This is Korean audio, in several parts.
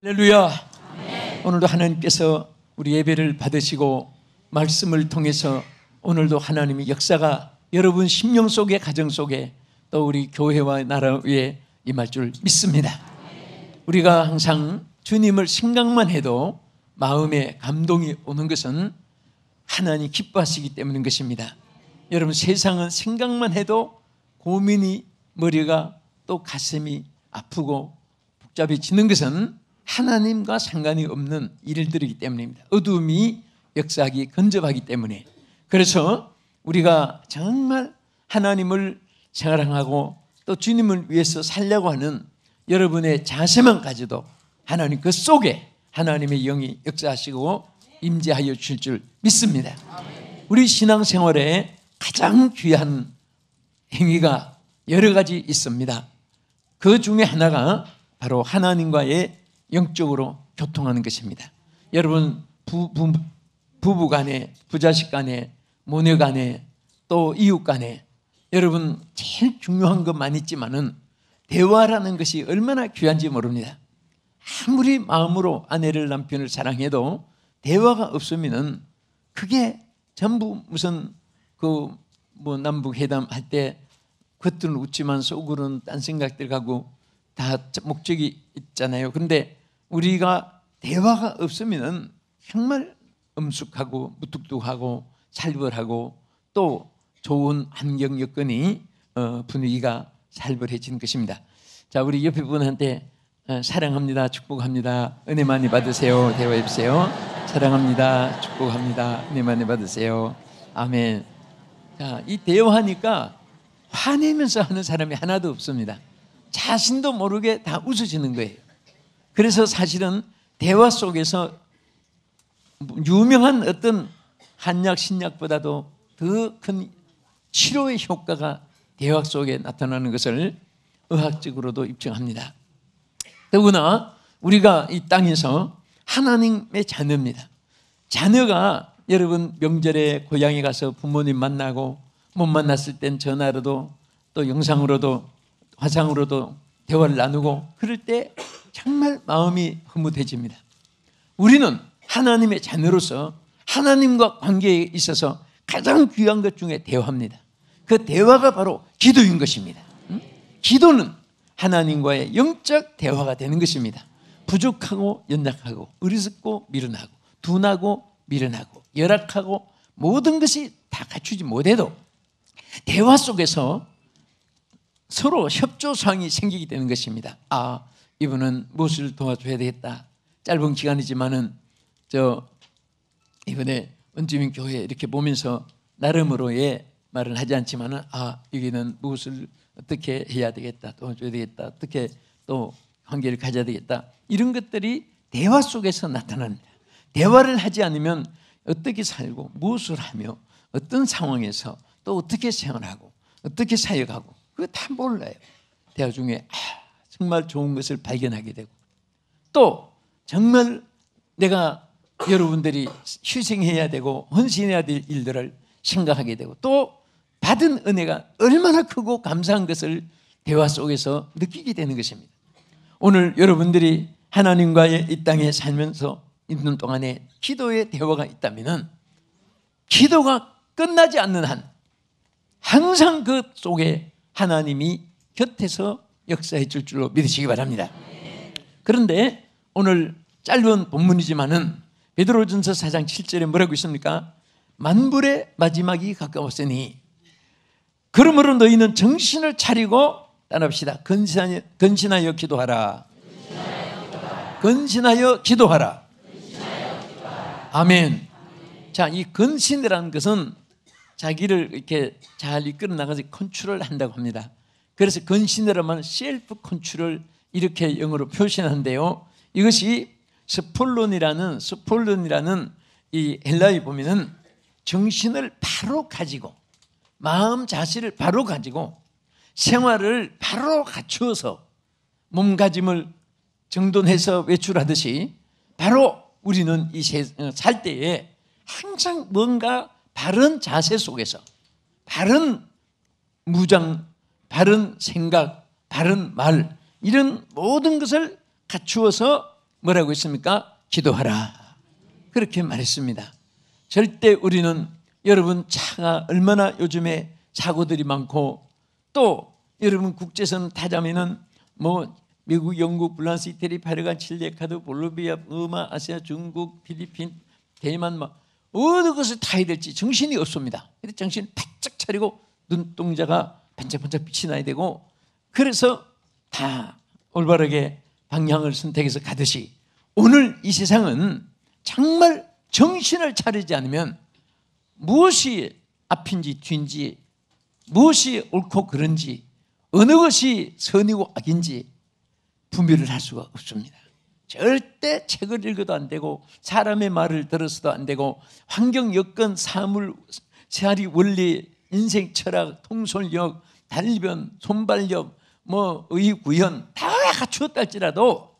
할렐루야. 오늘도 하나님께서 우리 예배를 받으시고 말씀을 통해서 오늘도 하나님의 역사가 여러분 심령 속에, 가정 속에, 또 우리 교회와 나라 위에 임할 줄 믿습니다. 우리가 항상 주님을 생각만 해도 마음에 감동이 오는 것은 하나님 기뻐하시기 때문인 것입니다. 여러분, 세상은 생각만 해도 고민이, 머리가 또 가슴이 아프고 복잡해지는 것은 하나님과 상관이 없는 일들이기 때문입니다. 어둠이 역사하기 근접하기 때문에. 그래서 우리가 정말 하나님을 사랑하고 또 주님을 위해서 살려고 하는 여러분의 자세만 가져도 하나님 그 속에 하나님의 영이 역사하시고 임재하여 주실 줄 믿습니다. 우리 신앙생활에 가장 귀한 행위가 여러 가지 있습니다. 그 중에 하나가 바로 하나님과의 영적으로 교통하는 것입니다. 여러분, 부부 간에, 부자식 간에, 모녀 간에, 또 이웃 간에 여러분 제일 중요한 것만 있지만은 대화라는 것이 얼마나 귀한지 모릅니다. 아무리 마음으로 아내를, 남편을 사랑해도 대화가 없으면은 그게 전부 무슨 남북 회담 할 때 겉으로는 웃지만 속으로는 딴 생각들 가고 다 목적이 있잖아요. 그런데 우리가 대화가 없으면 정말 엄숙하고 무뚝뚝하고 살벌하고 또 좋은 환경 여건이 분위기가 살벌해진 것입니다. 자, 우리 옆에 분한테 사랑합니다, 축복합니다, 은혜 많이 받으세요 대화해 주세요. 사랑합니다, 축복합니다, 은혜 많이 받으세요. 아멘. 자, 이 대화하니까 화내면서 하는 사람이 하나도 없습니다. 자신도 모르게 다 웃으시는 거예요. 그래서 사실은 대화 속에서 유명한 어떤 한약, 신약보다도 더 큰 치료의 효과가 대화 속에 나타나는 것을 의학적으로도 입증합니다. 더구나 우리가 이 땅에서 하나님의 자녀입니다. 자녀가 여러분 명절에 고향에 가서 부모님 만나고 못 만났을 땐 전화로도 또 영상으로도 화상으로도 대화를 나누고 그럴 때 정말 마음이 흐뭇해집니다. 우리는 하나님의 자녀로서 하나님과 관계에 있어서 가장 귀한 것 중에 대화입니다. 그 대화가 바로 기도인 것입니다. 기도는 하나님과의 영적 대화가 되는 것입니다. 부족하고 연약하고 어리석고 미련하고 둔하고 미련하고 열악하고 모든 것이 다 갖추지 못해도 대화 속에서 서로 협조사항이 생기게 되는 것입니다. 아, 이분은 무엇을 도와줘야 되겠다. 짧은 기간이지만은 이번에 원주민 교회 이렇게 보면서 나름으로의 말을 하지 않지만은 여기는 무엇을 어떻게 해야 되겠다, 도와줘야 되겠다, 어떻게 또 관계를 가져야 되겠다, 이런 것들이 대화 속에서 나타납니다. 대화를 하지 않으면 어떻게 살고 무엇을 하며 어떤 상황에서 또 어떻게 생활하고 어떻게 사역하고 그거 다 몰라요. 대화 중에 정말 좋은 것을 발견하게 되고 또 정말 내가 여러분들이 희생해야 되고 헌신해야 될 일들을 생각하게 되고 또 받은 은혜가 얼마나 크고 감사한 것을 대화 속에서 느끼게 되는 것입니다. 오늘 여러분들이 하나님과의 이 땅에 살면서 있는 동안에 기도의 대화가 있다면 기도가 끝나지 않는 한 항상 그 속에 하나님이 곁에서 역사해 줄 줄로 믿으시기 바랍니다. 그런데 오늘 짧은 본문이지만은 베드로전서 4장 7절에 뭐라고 있습니까? 만불의 마지막이 가까웠으니 그러므로 너희는 정신을 차리고 따라합시다. 근신하여 기도하라. 근신하여 기도하라. 아멘. 자, 이 근신이라는 것은 자기를 이렇게 잘 이끌어 나가서 컨트롤 한다고 합니다. 그래서 근신이라면 셀프 컨트롤 이렇게 영어로 표현하는데요. 이것이 스폴론이라는 이 헬라어에 보면은 정신을 바로 가지고 마음 자세를 바로 가지고 생활을 바로 갖추어서 몸가짐을 정돈해서 외출하듯이 바로 우리는 살 때에 항상 뭔가 바른 자세 속에서 바른 무장, 바른 생각, 바른 말 이런 모든 것을 갖추어서 뭐라고 했습니까? 기도하라. 그렇게 말했습니다. 절대 우리는 여러분 차가 얼마나 요즘에 사고들이 많고 또 여러분 국제선 타자면은 뭐 미국, 영국, 프랑스, 이태리, 파르간, 칠레, 카드, 볼로비아, 버마, 아시아, 중국, 필리핀, 대만 뭐 어느 것을 타야 될지 정신이 없습니다. 근데 정신 바짝 차리고 눈동자가 반짝반짝 빛이 나야 되고 그래서 다 올바르게 방향을 선택해서 가듯이 오늘 이 세상은 정말 정신을 차리지 않으면 무엇이 앞인지 뒤인지 무엇이 옳고 그른지 어느 것이 선이고 악인지 분별을 할 수가 없습니다. 절대 책을 읽어도 안 되고 사람의 말을 들어서도 안 되고 환경, 여건, 사물, 세아리, 원리, 인생 철학, 통솔력, 달변, 손발력, 뭐 의구현 다 갖추었다 할지라도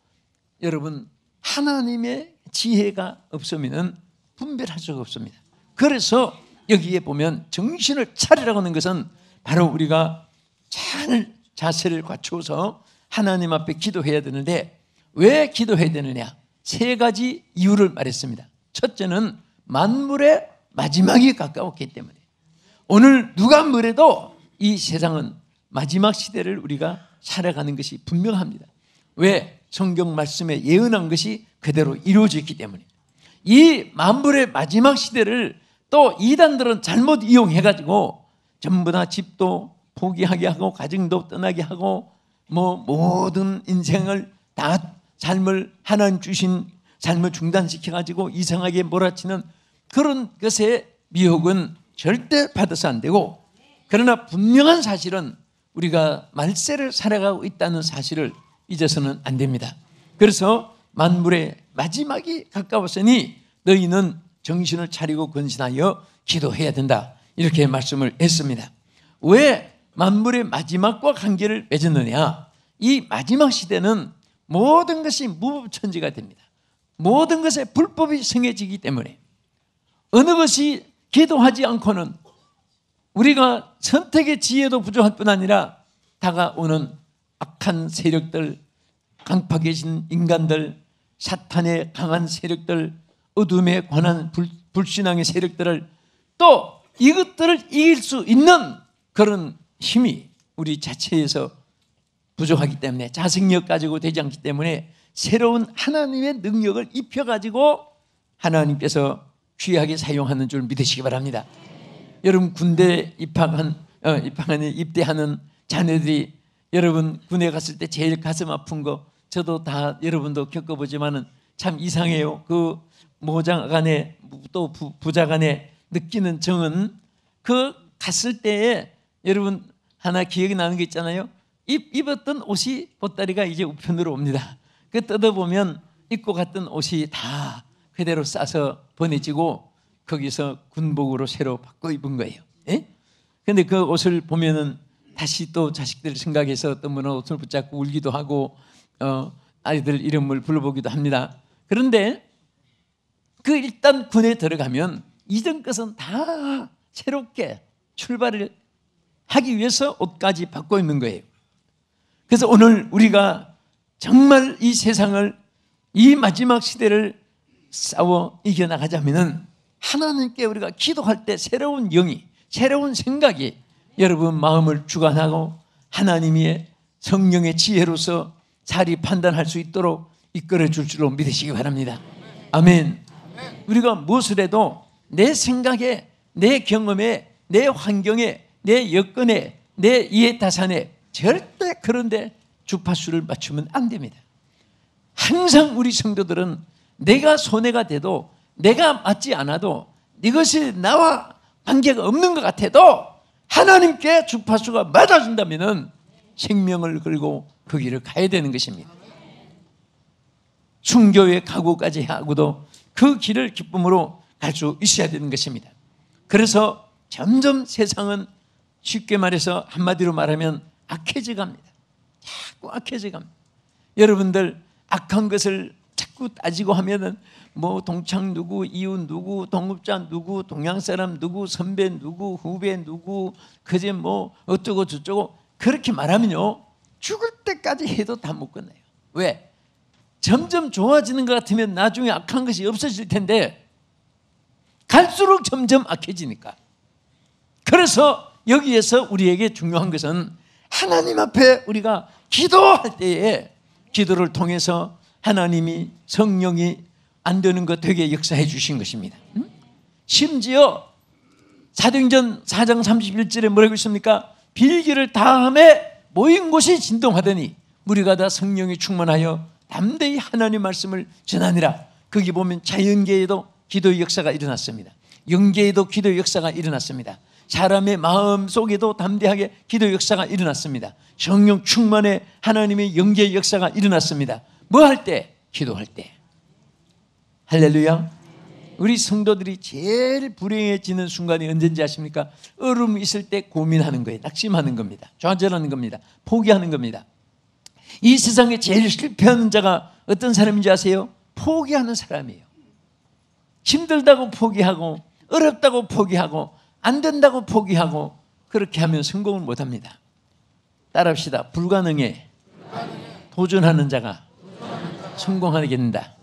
여러분 하나님의 지혜가 없으면 분별할 수가 없습니다. 그래서 여기에 보면 정신을 차리라고 하는 것은 바로 우리가 잘 자세를 갖추어서 하나님 앞에 기도해야 되는데 왜 기도해야 되느냐? 세 가지 이유를 말했습니다. 첫째는 만물의 마지막이 가까웠기 때문에 오늘 누가 뭐래도 이 세상은 마지막 시대를 우리가 살아가는 것이 분명합니다. 왜? 성경 말씀에 예언한 것이 그대로 이루어졌기 때문에 이 만물의 마지막 시대를 또 이단들은 잘못 이용해가지고 전부 다 집도 포기하게 하고 가정도 떠나게 하고 뭐 모든 인생을 다 삶을 하나님 주신 삶을 중단시켜가지고 이상하게 몰아치는 그런 것의 미혹은 절대 받아서 안 되고 그러나 분명한 사실은 우리가 말세를 살아가고 있다는 사실을 잊어서는 안 됩니다. 그래서 만물의 마지막이 가까웠으니 너희는 정신을 차리고 건신하여 기도해야 된다 이렇게 말씀을 했습니다. 왜 만물의 마지막과 관계를 맺었느냐? 이 마지막 시대는 모든 것이 무법천지가 됩니다. 모든 것에 불법이 성해지기 때문에 어느 것이 기도하지 않고는 우리가 선택의 지혜도 부족할 뿐 아니라 다가오는 악한 세력들, 강파 계신 인간들, 사탄의 강한 세력들, 어둠에 관한 불신앙의 세력들을 또 이것들을 이길 수 있는 그런 힘이 우리 자체에서 부족하기 때문에 자생력 가지고 되지 않기 때문에 새로운 하나님의 능력을 입혀가지고 하나님께서 귀하게 사용하는 줄 믿으시기 바랍니다. 여러분 군대 입대하는 자녀들이 여러분 군에 갔을 때 제일 가슴 아픈 거 저도 다 여러분도 겪어보지만은 참 이상해요. 그 모장간에 또 부자간에 느끼는 정은 그 갔을 때에 여러분 하나 기억이 나는 게 있잖아요. 입었던 옷이 보따리가 이제 우편으로 옵니다. 그 뜯어보면 입고 갔던 옷이 다 그대로 싸서 보내지고 거기서 군복으로 새로 바꿔 입은 거예요. 그런데 그 옷을 보면은 다시 또 자식들 생각해서 어떤 분은 옷을 붙잡고 울기도 하고 아이들 이름을 불러보기도 합니다. 그런데 그 일단 군에 들어가면 이전 것은 다 새롭게 출발을 하기 위해서 옷까지 바꿔 입는 거예요. 그래서 오늘 우리가 정말 이 세상을 이 마지막 시대를 싸워 이겨나가자면 하나님께 우리가 기도할 때 새로운 영이 새로운 생각이 여러분 마음을 주관하고 하나님의 성령의 지혜로서 잘 판단할 수 있도록 이끌어 줄 줄로 믿으시기 바랍니다. 아멘. 우리가 무엇을 해도 내 생각에 내 경험에 내 환경에 내 여건에 내 이해타산에 절대 그런데 주파수를 맞추면 안 됩니다. 항상 우리 성도들은 내가 손해가 돼도 내가 맞지 않아도 이것이 나와 관계가 없는 것 같아도 하나님께 주파수가 맞아준다면 생명을 걸고 그 길을 가야 되는 것입니다. 순교의 각오까지 하고도 그 길을 기쁨으로 갈 수 있어야 되는 것입니다. 그래서 점점 세상은 쉽게 말해서 한마디로 말하면 악해져 갑니다. 자꾸 악해져 갑니다. 여러분들 악한 것을 자꾸 따지고 하면은 뭐 동창 누구, 이웃 누구, 동업자 누구, 동양 사람 누구, 선배 누구, 후배 누구, 그제 뭐 어쩌고 저쩌고 그렇게 말하면요 죽을 때까지 해도 다 못 끝나요. 왜? 점점 좋아지는 것 같으면 나중에 악한 것이 없어질 텐데 갈수록 점점 악해지니까. 그래서 여기에서 우리에게 중요한 것은 하나님 앞에 우리가 기도할 때에 기도를 통해서 하나님이 성령이 안 되는 것 되게 역사해 주신 것입니다. 심지어 사도행전 4장 31절에 뭐라고 있습니까? 빌기를 다함에 모인 곳이 진동하더니 무리가 다 성령이 충만하여 담대히 하나님 말씀을 전하니라. 거기 보면 자연계에도 기도의 역사가 일어났습니다. 영계에도 기도의 역사가 일어났습니다. 사람의 마음 속에도 담대하게 기도의 역사가 일어났습니다. 성령 충만에 하나님의 영계의 역사가 일어났습니다. 뭐 할 때? 기도할 때. 할렐루야. 우리 성도들이 제일 불행해지는 순간이 언제인지 아십니까? 얼음이 있을 때 고민하는 거예요. 낙심하는 겁니다. 좌절하는 겁니다. 포기하는 겁니다. 이 세상에 제일 실패하는 자가 어떤 사람인지 아세요? 포기하는 사람이에요. 힘들다고 포기하고 어렵다고 포기하고 안 된다고 포기하고 그렇게 하면 성공을 못합니다. 따라합시다. 불가능에 도전하는 자가 성공하게 된다.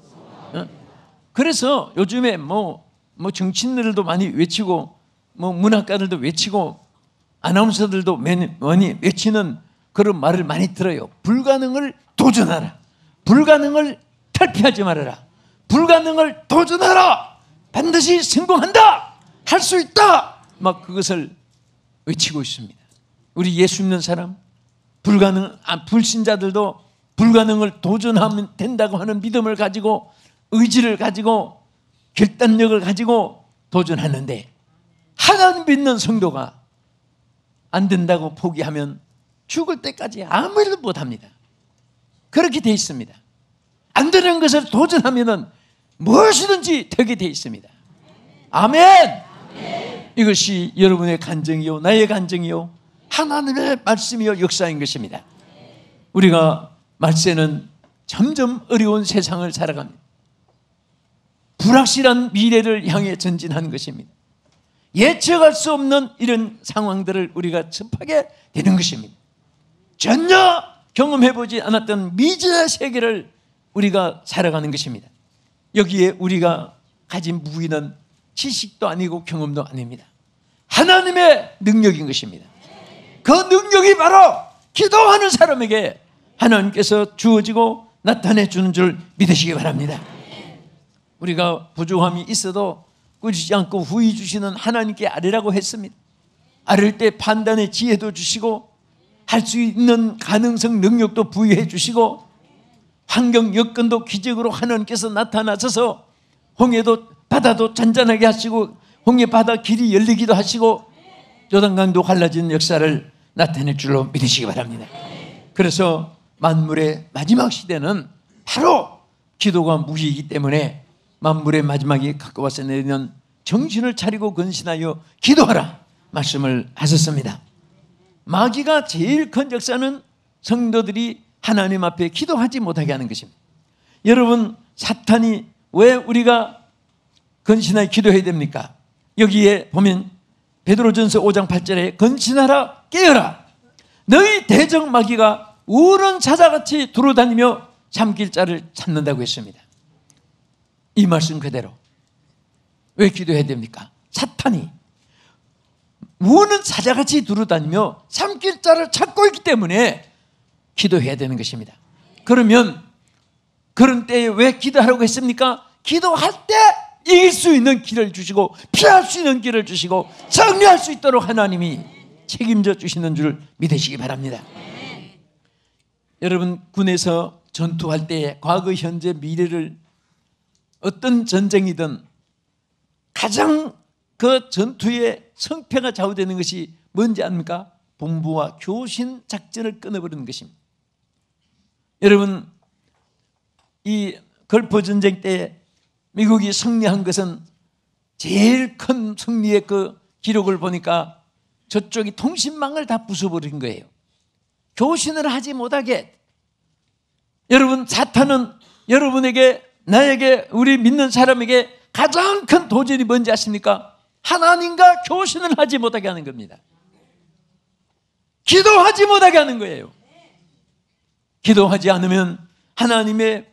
그래서 요즘에 뭐 정치인들도 많이 외치고 뭐 문학가들도 외치고 아나운서들도 많이 외치는 그런 말을 많이 들어요. 불가능을 도전하라. 불가능을 탈피하지 말아라. 불가능을 도전하라. 반드시 성공한다. 할 수 있다. 막 그것을 외치고 있습니다. 우리 예수 믿는 사람, 불신자들도 불가능을 도전하면 된다고 하는 믿음을 가지고 의지를 가지고 결단력을 가지고 도전하는데 하나님 믿는 성도가 안 된다고 포기하면 죽을 때까지 아무 일도 못합니다. 그렇게 돼 있습니다. 안 되는 것을 도전하면 무엇이든지 되게 돼 있습니다. 아멘. 이것이 여러분의 간증이요 나의 간증이요 하나님의 말씀이요 역사인 것입니다. 우리가 말세는 점점 어려운 세상을 살아갑니다. 불확실한 미래를 향해 전진하는 것입니다. 예측할 수 없는 이런 상황들을 우리가 접하게 되는 것입니다. 전혀 경험해보지 않았던 미지의 세계를 우리가 살아가는 것입니다. 여기에 우리가 가진 무기는 지식도 아니고 경험도 아닙니다. 하나님의 능력인 것입니다. 그 능력이 바로 기도하는 사람에게 하나님께서 주어지고 나타내 주는 줄 믿으시기 바랍니다. 우리가 부족함이 있어도 꾸짖지 않고 후히 주시는 하나님께 아뢰라고 했습니다. 아뢰 때 판단의 지혜도 주시고 할 수 있는 가능성 능력도 부여해 주시고 환경 여건도 기적으로 하나님께서 나타나셔서 홍해도 바다도 잔잔하게 하시고 홍해 바다 길이 열리기도 하시고 요단강도 갈라지는 역사를 나타낼 줄로 믿으시기 바랍니다. 그래서 만물의 마지막 시대는 바로 기도가 무기이기 때문에 만물의 마지막이 가까워서 내리는 정신을 차리고 근신하여 기도하라 말씀을 하셨습니다. 마귀가 제일 큰 역사는 성도들이 하나님 앞에 기도하지 못하게 하는 것입니다. 여러분, 사탄이 왜 우리가 근신하여 기도해야 됩니까? 여기에 보면 베드로전서 5장 8절에 근신하라 깨어라 너희 대적 마귀가 우는 사자같이 두루다니며 삼킬 자를 찾는다고 했습니다. 이 말씀 그대로. 왜 기도해야 됩니까? 사탄이 우는 사자같이 두루다니며 삼킬 자를 찾고 있기 때문에 기도해야 되는 것입니다. 그러면 그런 때에 왜 기도하라고 했습니까? 기도할 때 이길 수 있는 길을 주시고 피할 수 있는 길을 주시고 승리할 수 있도록 하나님이 책임져 주시는 줄 믿으시기 바랍니다. 여러분, 군에서 전투할 때에 과거, 현재, 미래를 어떤 전쟁이든 가장 그 전투의 성패가 좌우되는 것이 뭔지 압니까? 본부와 교신 작전을 끊어버리는 것입니다. 여러분, 이 걸프 전쟁 때 미국이 승리한 것은 제일 큰 승리의 그 기록을 보니까 저쪽이 통신망을 다 부숴버린 거예요. 교신을 하지 못하게. 여러분, 사탄은 여러분에게, 나에게, 우리 믿는 사람에게 가장 큰 도전이 뭔지 아십니까? 하나님과 교신을 하지 못하게 하는 겁니다. 기도하지 못하게 하는 거예요. 기도하지 않으면 하나님의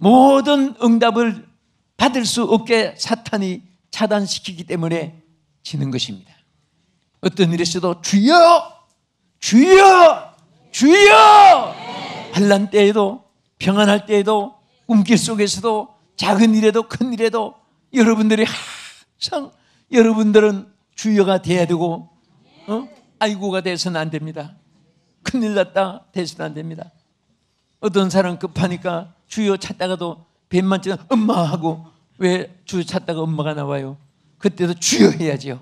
모든 응답을 받을 수 없게 사탄이 차단시키기 때문에 지는 것입니다. 어떤 일이 있어도 주여 주여 주여, 환난 때에도 평안할 때에도 꿈길 속에서도 작은 일에도 큰 일에도 여러분들이 항상 여러분들은 주여가 돼야 되고 아이고가 돼서는 안 됩니다. 큰일 났다 돼서는 안 됩니다. 어떤 사람 급하니까 주여 찾다가도 뱀만 찌면 엄마 하고, 왜 주여 찾다가 엄마가 나와요? 그때도 주여 해야지요.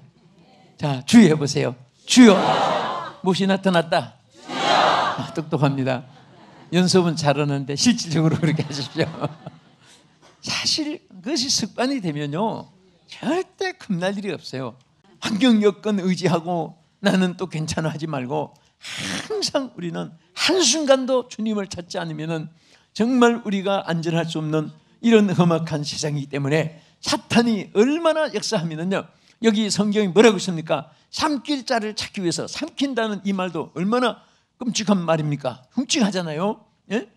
자, 주여 해보세요. 주여. 무엇이 나타났다? 주여. 똑똑합니다. 연습은 잘하는데 실질적으로 그렇게 하십시오. 사실 그것이 습관이 되면요 절대 겁날 일이 없어요. 환경 여건 의지하고 나는 또 괜찮아 하지 말고, 항상 우리는 한순간도 주님을 찾지 않으면 정말 우리가 안전할 수 없는 이런 험악한 세상이기 때문에 사탄이 얼마나 역사하면요, 여기 성경이 뭐라고 있습니까? 삼킬 자를 찾기 위해서, 삼킨다는 이 말도 얼마나 끔찍한 말입니까? 흉측하잖아요. 예?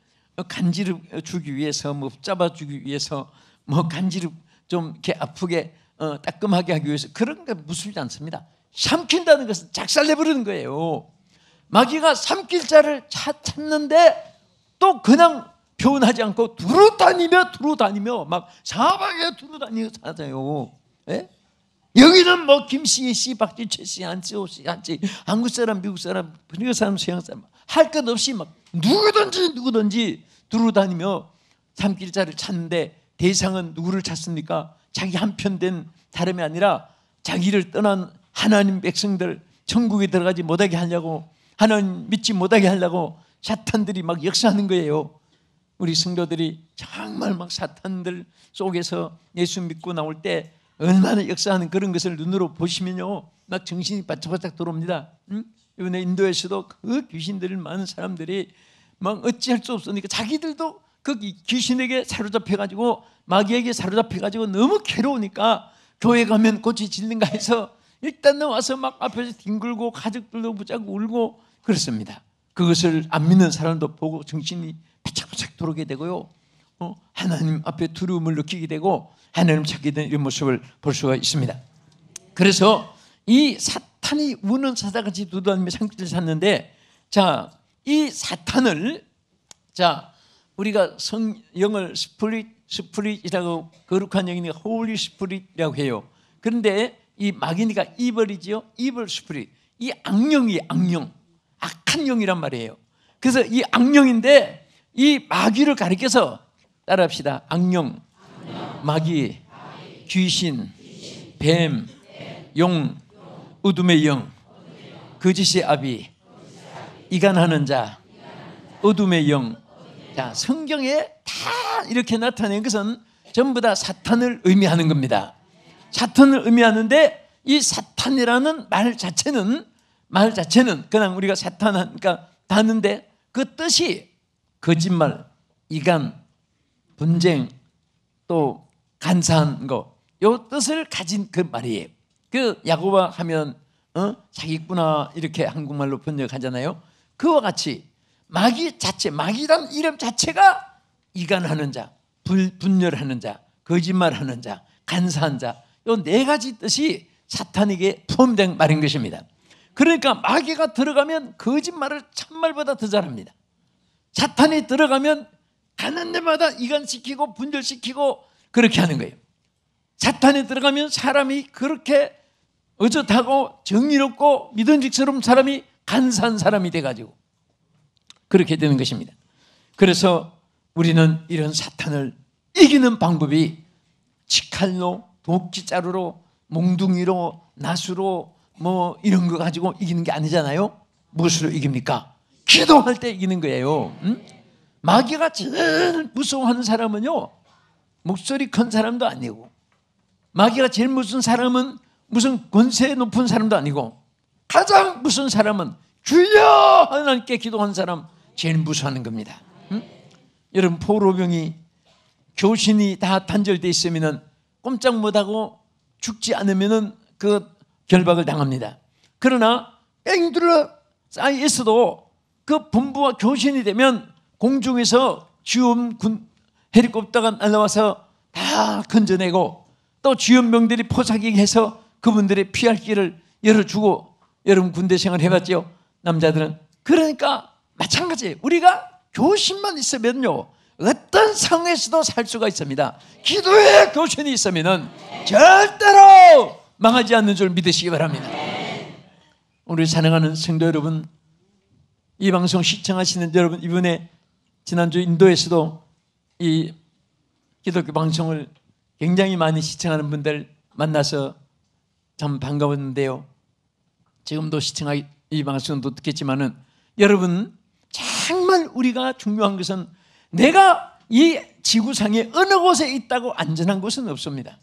간지를 주기 위해서, 뭐 잡아주기 위해서, 뭐 간지를 좀 이렇게 아프게 따끔하게 하기 위해서 그런 게 무섭지 않습니다. 삼킨다는 것은 작살내버리는 거예요. 마귀가 삼킬 자를 찾는데 또 그냥 표현하지 않고 두루다니며 막 사방에 두루다니잖아요. 예? 여기는 뭐 김씨, 씨, 박지, 최씨, 안치호 씨, 한국 사람, 미국 사람, 미국 사람, 서양 사람 할 것 없이 막 누구든지 두루다니며 삼킬 자를 찾는데, 대상은 누구를 찾습니까? 자기 한편된 다름이 아니라 자기를 떠난 하나님 백성들 천국에 들어가지 못하게 하려고, 하나님 믿지 못하게 하려고 사탄들이 막 역사하는 거예요. 우리 성도들이 정말 막 사탄들 속에서 예수 믿고 나올 때 얼마나 역사하는 그런 것을 눈으로 보시면요 막 정신이 바짝바짝 들어옵니다. 이번에 인도에서도 그 귀신들을 많은 사람들이 막 어찌할 수 없으니까 자기들도 그 귀신에게 사로잡혀가지고, 마귀에게 사로잡혀가지고 너무 괴로우니까 교회 가면 고치 질린가 해서 일단 와서 막 앞에서 뒹굴고 가족들도 붙잡고 울고 그렇습니다. 그것을 안 믿는 사람도 보고 정신이 바짝바짝 들어오게 되고요, 하나님 앞에 두려움을 느끼게 되고 하나님 찾게 되는 이런 모습을 볼 수가 있습니다. 그래서 이 사탄이 우는 사자같이 두루다니며 삼킬자를 찾는데, 자, 이 사탄을, 자, 우리가 영을 스프릿이라고, 거룩한 영이니까 홀리 스프릿이라고 해요. 그런데 이 마귀니까 이벌이지요. 이벌 스프릿. 이 악령이 악령, 악한 영이란 말이에요. 그래서 이 악령인데 이 마귀를 가리켜서 따라합시다. 악령, 마귀, 귀신, 뱀, 용, 어둠의 영, 거짓의 아비, 이간하는 자, 어둠의 영. 자, 성경에 다 이렇게 나타낸 것은 전부 다 사탄을 의미하는 겁니다. 사탄을 의미하는데, 이 사탄이라는 말 자체는 그냥 우리가 사탄 하니까 다는데 그 뜻이 거짓말, 이간, 분쟁, 또 간사한 거, 요 뜻을 가진 그 말이에요. 그 야고보 하면 사기꾼아 이렇게 한국말로 번역하잖아요. 그와 같이 마귀 자체, 마귀란 이름 자체가 이간하는 자, 분열하는 자, 거짓말하는 자, 간사한 자, 요 네 가지 뜻이 사탄에게 포함된 말인 것입니다. 그러니까 마귀가 들어가면 거짓말을 참말보다 더 잘합니다. 사탄이 들어가면 가는 데마다 이간시키고 분열시키고 그렇게 하는 거예요. 사탄이 들어가면 사람이 그렇게 어젓하고 정의롭고 믿음직스러운 사람이 간사한 사람이 돼가지고 그렇게 되는 것입니다. 그래서 우리는 이런 사탄을 이기는 방법이 치칼로, 도끼자루로, 몽둥이로, 낫으로 뭐 이런 거 가지고 이기는 게 아니잖아요. 무엇으로 이깁니까? 기도할 때 이기는 거예요. 마귀가 제일 무서워하는 사람은요, 목소리 큰 사람도 아니고, 마귀가 제일 무서운 사람은 무슨 권세 높은 사람도 아니고, 가장 무서운 사람은 주여 하나님께 기도하는 사람 제일 무서워하는 겁니다. 여러분, 포로병이 교신이 다 단절되어 있으면 꼼짝 못하고 죽지 않으면 그 결박을 당합니다. 그러나 뺑 둘러 쌓여 있어도 그 본부와 교신이 되면 공중에서 지원 헬리콥터가 날라와서 다 건져내고 또 주연병들이 포사기해서 그분들의 피할 길을 열어주고, 여러분 군대 생활 해봤죠? 남자들은. 그러니까 마찬가지예요. 우리가 교신만 있으면요 어떤 상황에서도 살 수가 있습니다. 기도의 교신이 있으면 절대로 망하지 않는 줄 믿으시기 바랍니다. 우리 사랑하는 성도 여러분, 이 방송 시청하시는 여러분, 이번에 지난주 인도에서도 이 기독교 방송을 굉장히 많이 시청하는 분들 만나서 참 반가웠는데요. 지금도 이 방송도 듣겠지만은 여러분, 정말 우리가 중요한 것은 내가 이 지구상에 어느 곳에 있다고 안전한 곳은 없습니다.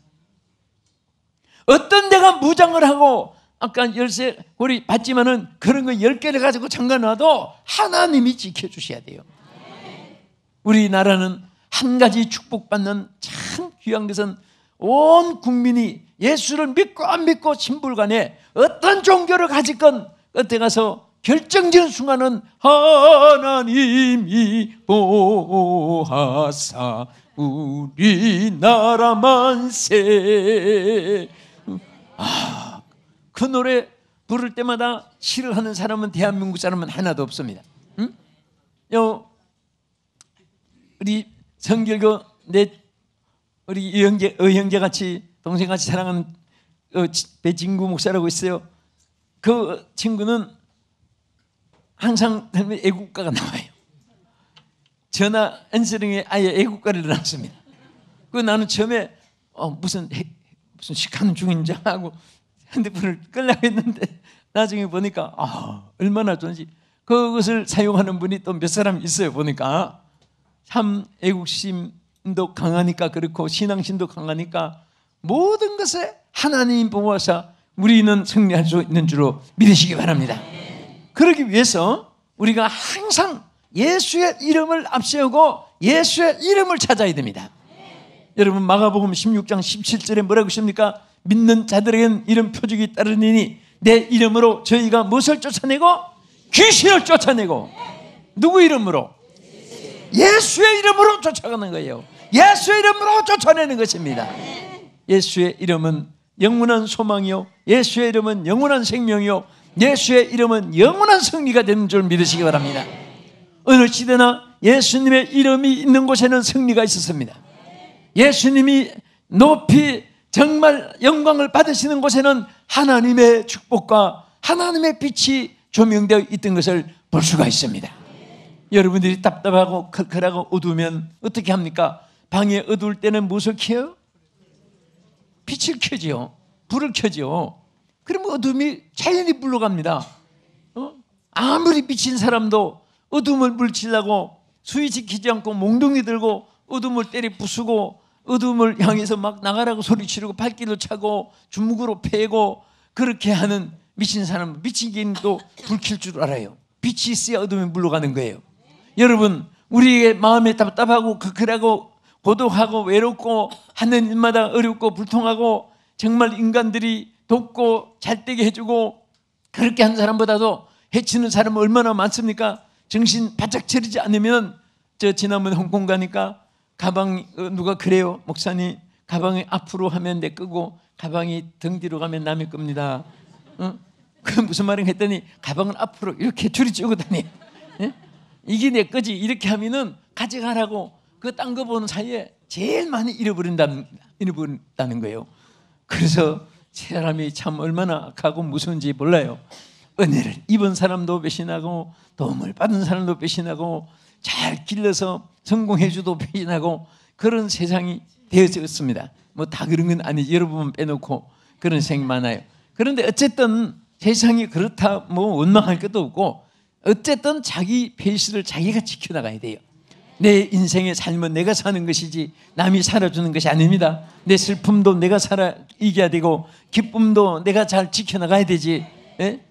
어떤 데가 무장을 하고 아까 열쇠 고리 받지만은 그런 거 10개를 가지고 잠가놔도 하나님이 지켜주셔야 돼요. 우리나라는 한 가지 축복받는 참 귀한 것은 온 국민이 예수를 믿고 안 믿고 신불간에 어떤 종교를 가지건 끝에 가서 결정적인 순간은 하나님이 보호하사 우리나라 만세. 그 노래 부를 때마다 싫어하는 사람은 대한민국 사람은 하나도 없습니다. 응? 우리 성결교 우리 의형제 같이 동생같이 사랑하는 배진구 목사라고 있어요. 그 친구는 항상 애국가가 나와요. 전화 엔서링에 아예 애국가를 넣었습니다. 그 나는 처음에 무슨 식하는 중인지 하고 핸드폰을 끌려고 했는데 나중에 보니까 얼마나 좋은지, 그것을 사용하는 분이 또 몇 사람 있어요. 보니까 참 애국심도 강하니까 그렇고 신앙심도 강하니까 모든 것에 하나님 보호하사 우리는 승리할 수 있는 줄로 믿으시기 바랍니다. 그러기 위해서 우리가 항상 예수의 이름을 앞세우고 예수의 이름을 찾아야 됩니다. 여러분 마가복음 16장 17절에 뭐라고 있습니까? 믿는 자들에게는 이런 표적이 따르니니 내 이름으로 저희가 무엇을 쫓아내고? 귀신을 쫓아내고. 누구 이름으로? 예수의 이름으로 쫓아가는 거예요. 예수의 이름으로 쫓아내는 것입니다. 예수의 이름은 영원한 소망이요, 예수의 이름은 영원한 생명이요, 예수의 이름은 영원한 승리가 되는 줄 믿으시기 바랍니다. 어느 시대나 예수님의 이름이 있는 곳에는 승리가 있었습니다. 예수님이 높이 정말 영광을 받으시는 곳에는 하나님의 축복과 하나님의 빛이 조명되어 있던 것을 볼 수가 있습니다. 여러분들이 답답하고 칼칼하고 어두우면 어떻게 합니까? 방에 어두울 때는 무엇을 켜요? 빛을 켜지요. 불을 켜지요. 그러면 어둠이 자연히 물러갑니다. 아무리 미친 사람도 어둠을 물치려고 수위 지키지 않고 몽둥이 들고 어둠을 때려 부수고 어둠을 향해서 막 나가라고 소리치르고 발길로 차고 주먹으로 패고 그렇게 하는 미친 사람은 미친 개인도 불 켤 줄 알아요. 빛이 있어야 어둠이 물러가는 거예요. 여러분, 우리의 마음에 답답하고 극하고 고독하고 외롭고 하는 일마다 어렵고 불통하고 정말 인간들이 돕고 잘되게 해주고 그렇게 한 사람보다도 해치는 사람은 얼마나 많습니까? 정신 바짝 차리지 않으면 지난번에 홍콩 가니까 가방 누가 그래요. 목사님 가방이 앞으로 하면 내 끄고 가방이 등 뒤로 가면 남의 겁니다. 그 무슨 말인가 했더니 가방은 앞으로 이렇게 줄이 찌고 다니. 이게 내 거지. 이렇게 하면은 가져가라고 그 딴 거 보는 사이에 제일 많이 잃어버린다는 거예요. 그래서 사람이 참 얼마나 악하고 무서운지 몰라요. 은혜를 입은 사람도 배신하고 도움을 받은 사람도 배신하고 잘 길러서 성공해줘도 배신하고 그런 세상이 되어졌습니다. 뭐 다 그런 건 아니지. 여러분 빼놓고 그런 세상이 많아요. 그런데 어쨌든 세상이 그렇다 뭐 원망할 것도 없고 어쨌든 자기 페이스를 자기가 지켜나가야 돼요. 내 인생의 삶은 내가 사는 것이지 남이 살아주는 것이 아닙니다. 내 슬픔도 내가 살아 이겨야 되고 기쁨도 내가 잘 지켜나가야 되지.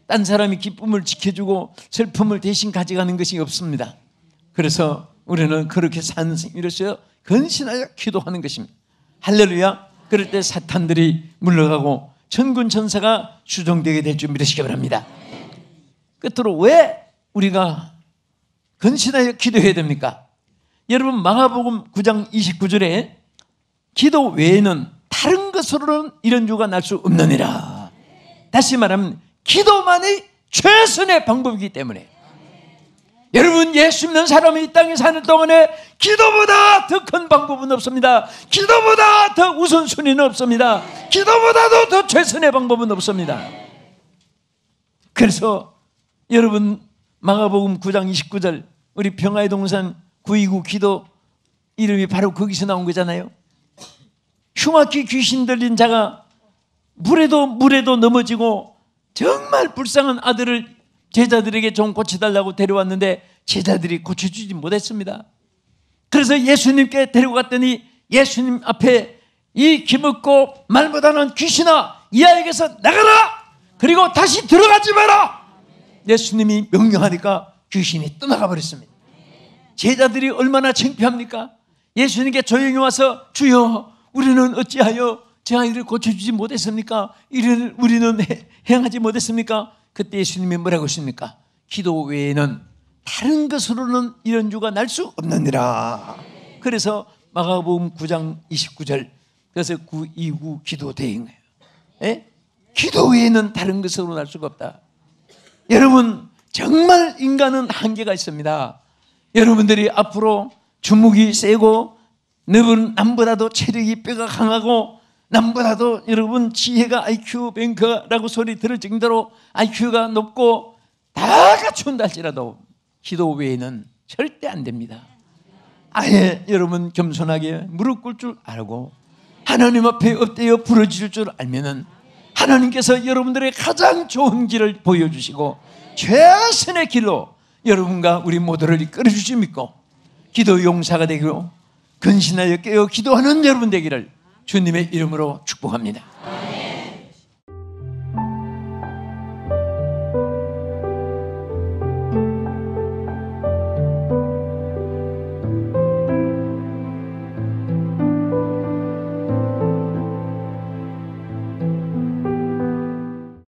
딴 사람이 기쁨을 지켜주고 슬픔을 대신 가져가는 것이 없습니다. 그래서 우리는 그렇게 사는 생이로서 근신하여 기도하는 것입니다. 할렐루야. 그럴 때 사탄들이 물러가고 천군 천사가 수종되게 될 줄 믿으시기 바랍니다. 끝으로 왜 우리가 근신하여 기도해야 됩니까? 여러분 마가복음 9장 29절에 기도 외에는 다른 것으로는 이런 주가 날 수 없느니라. 다시 말하면 기도만이 최선의 방법이기 때문에 여러분 예수 믿는 사람이 이 땅에 사는 동안에 기도보다 더 큰 방법은 없습니다. 기도보다 더 우선순위는 없습니다. 기도보다도 더 최선의 방법은 없습니다. 그래서 여러분 마가복음 9장 29절 우리 평화의 동산 929 기도 이름이 바로 거기서 나온 거잖아요. 흉악히 귀신 들린 자가 물에도 넘어지고 정말 불쌍한 아들을 제자들에게 좀 고쳐달라고 데려왔는데 제자들이 고쳐주지 못했습니다. 그래서 예수님께 데려갔더니 예수님 앞에 이 기먹고 말 못하는 귀신아 이 아이에게서 나가라! 그리고 다시 들어가지 마라! 예수님이 명령하니까 귀신이 떠나가 버렸습니다. 제자들이 얼마나 창피합니까? 예수님께 조용히 와서 주여 우리는 어찌하여 제 아이를 고쳐주지 못했습니까? 이를 우리는 행하지 못했습니까? 그때 예수님이 뭐라고 하십니까? 기도 외에는 다른 것으로는 이런 주가 날 수 없느니라. 그래서 마가복음 9장 29절 그래서 929 기도 대인 거예요. 예? 기도 외에는 다른 것으로 날 수가 없다. 여러분 정말 인간은 한계가 있습니다. 여러분들이 앞으로 주먹이 세고 남보다도 체력이 뼈가 강하고 남보다도 여러분 지혜가 IQ 뱅커라고 소리 들을 정도로 IQ가 높고 다 갖춘다 할지라도 기도 외에는 절대 안 됩니다. 아예 여러분 겸손하게 무릎 꿇을 줄 알고 하나님 앞에 엎드려 부르짖을 줄 알면은 하나님께서 여러분들의 가장 좋은 길을 보여주시고 최선의 길로 여러분과 우리 모두를 이끌어 주십니까? 기도 용사가 되고 근신하여 깨어 기도하는 여러분 되기를 주님의 이름으로 축복합니다.